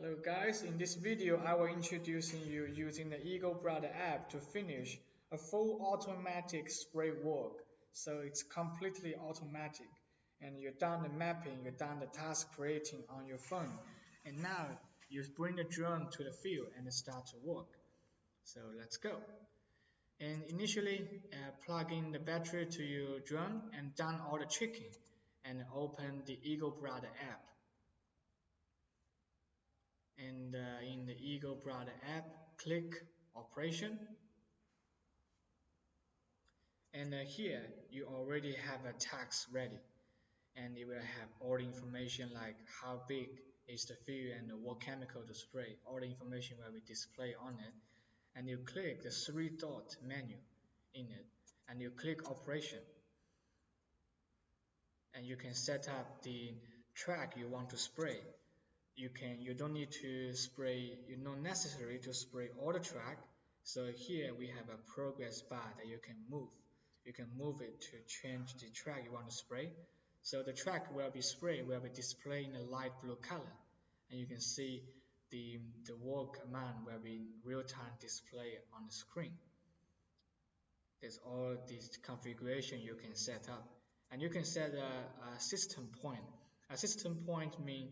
Hello guys, in this video I will introducing you using the Eagle Brother app to finish a full automatic spray work. So it's completely automatic and you're done the mapping, you're done the task creating on your phone. And now you bring the drone to the field and start to work. So let's go. And initially plug in the battery to your drone and done all the checking and open the Eagle Brother app. And in the Eagle Brother app, click Operation. And here you already have a task ready. And it will have all the information like how big is the field and what chemical to spray. All the information will be displayed on it. And you click the three-dot menu in it. And you click Operation. And you can set up the track you want to spray. You don't need to spray, you not necessary to spray all the track. So here we have a progress bar that you can move. You can move it to change the track you want to spray. So the track will be sprayed, will be displayed in a light blue color. And you can see the work amount will be real-time display on the screen. There's all this configuration you can set up. And you can set a system point. A system point means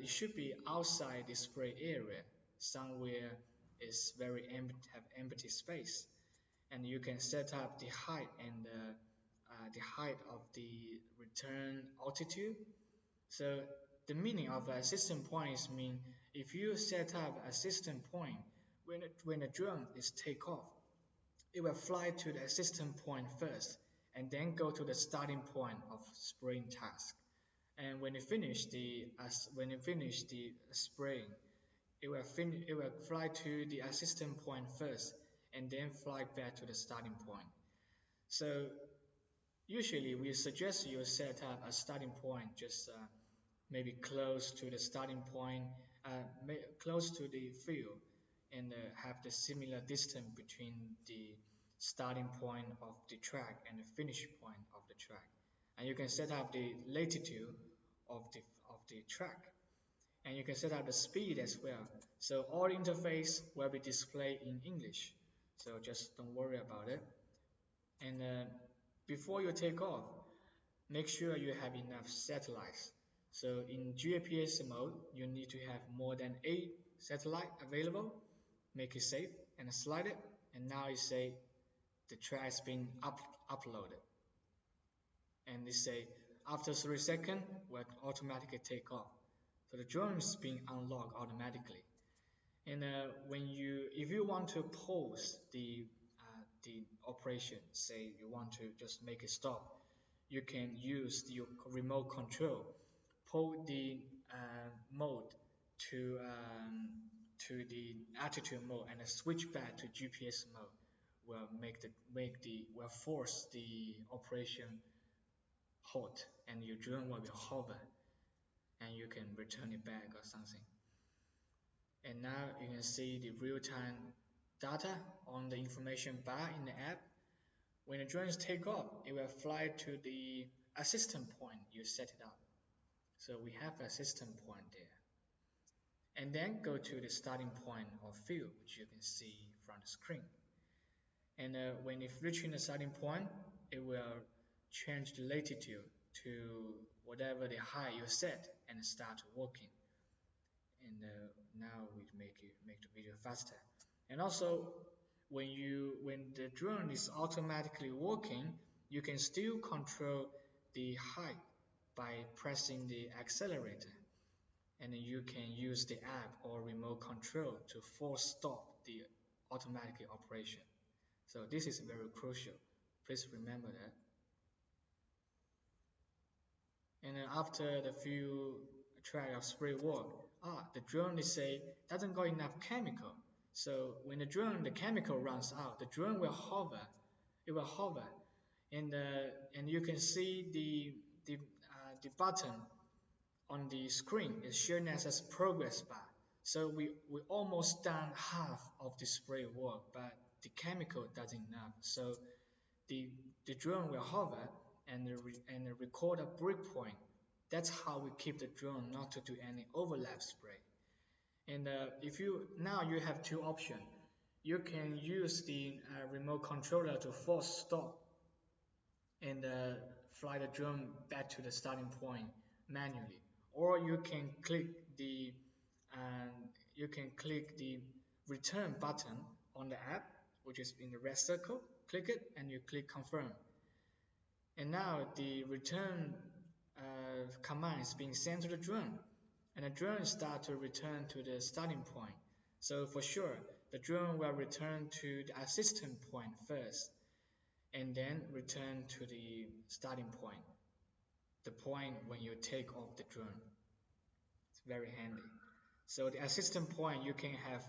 it should be outside the spray area, somewhere is very empty, have empty space, and you can set up the height and the height of the return altitude. So the meaning of a system point is mean if you set up a system point when a drone is take off, it will fly to the system point first and then go to the starting point of spraying task. And when you finish the spraying, it will fly to the assistant point first and then fly back to the starting point. So usually we suggest you set up a starting point just maybe close to the starting point, close to the field, and have the similar distance between the starting point of the track and the finish point of the track. And you can set up the latitude of the track, and you can set up the speed as well. So all interface will be displayed in English, so just don't worry about it. And before you take off, make sure you have enough satellites. So in GPS mode, you need to have more than 8 satellites available. Make it safe and slide it. And now it say the track has been uploaded. And they say after 3 seconds, will automatically take off. So the drone is being unlocked automatically. And if you want to pause the operation, say you want to just make it stop, you can use your remote control, pull the mode to the altitude mode and switch back to GPS mode. Will force the operation halt, and your drone will be hover, and you can return it back or something. And now you can see the real-time data on the information bar in the app. When the drones take off, it will fly to the assistant point you set it up. So we have a system point there. And then go to the starting point of field, which you can see from the screen. And when it's reaching the starting point, it will change the latitude to whatever the height you set and start working. And now we make the video faster. And also, when the drone is automatically working, you can still control the height by pressing the accelerator, and you can use the app or remote control to force stop the automatic operation. So this is very crucial. Please remember that. And then after the few try of spray work, the drone is say doesn't got enough chemical. So when the chemical runs out, the drone will hover. It will hover, and you can see the button on the screen is shown as a progress bar. So we almost done half of the spray work, but the chemical doesn't enough. So the drone will hover and record a breakpoint. That's how we keep the drone not to do any overlap spray. And if you now you have two options. You can use the remote controller to force stop and fly the drone back to the starting point manually, or um, you can click the return button on the app, which is in the red circle. Click it and you click confirm. And now the return command is being sent to the drone, and the drone start to return to the starting point. So for sure, the drone will return to the assistant point first, and then return to the starting point, the point when you take off the drone. It's very handy. So the assistant point you can have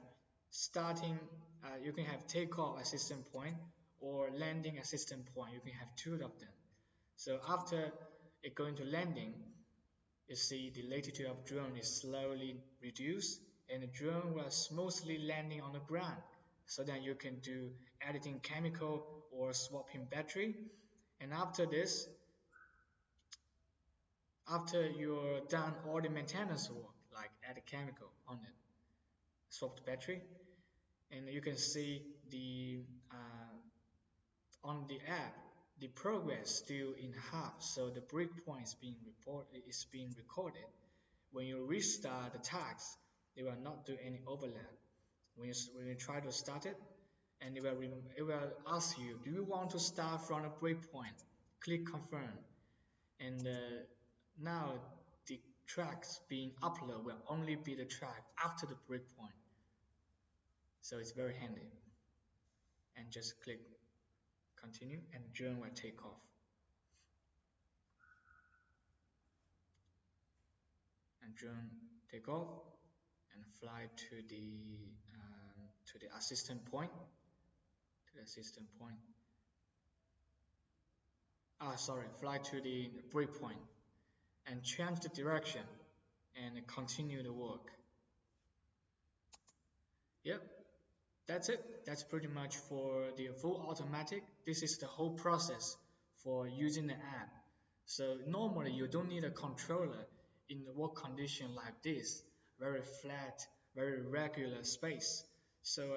you can have takeoff assistant point or landing assistant point. You can have two of them. So after it going to landing, you see the latitude of drone is slowly reduced and the drone will smoothly landing on the ground, so that you can do editing chemical or swapping battery. And after this, after you're done all the maintenance work, like add a chemical on it, swap the battery, and you can see the on the app the progress still in half, so the breakpoint is being recorded. When you restart the task, it will not do any overlap. When you try to start it, and it will ask you, do you want to start from a breakpoint? Click confirm, and now the tracks being uploaded will only be the track after the breakpoint. So it's very handy. And just click continue, and drone will take off. And drone take off and fly to the assistant point. To the assistant point. Sorry, fly to the breakpoint and change the direction and continue the work. Yep, that's it. That's pretty much for the full automatic. This is the whole process for using the app. So normally you don't need a controller in the work condition like this, very flat, very regular space. So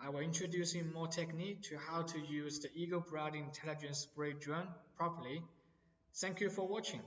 I will introduce you more technique to how to use the Eagle Broad Intelligence Spray drone properly. Thank you for watching.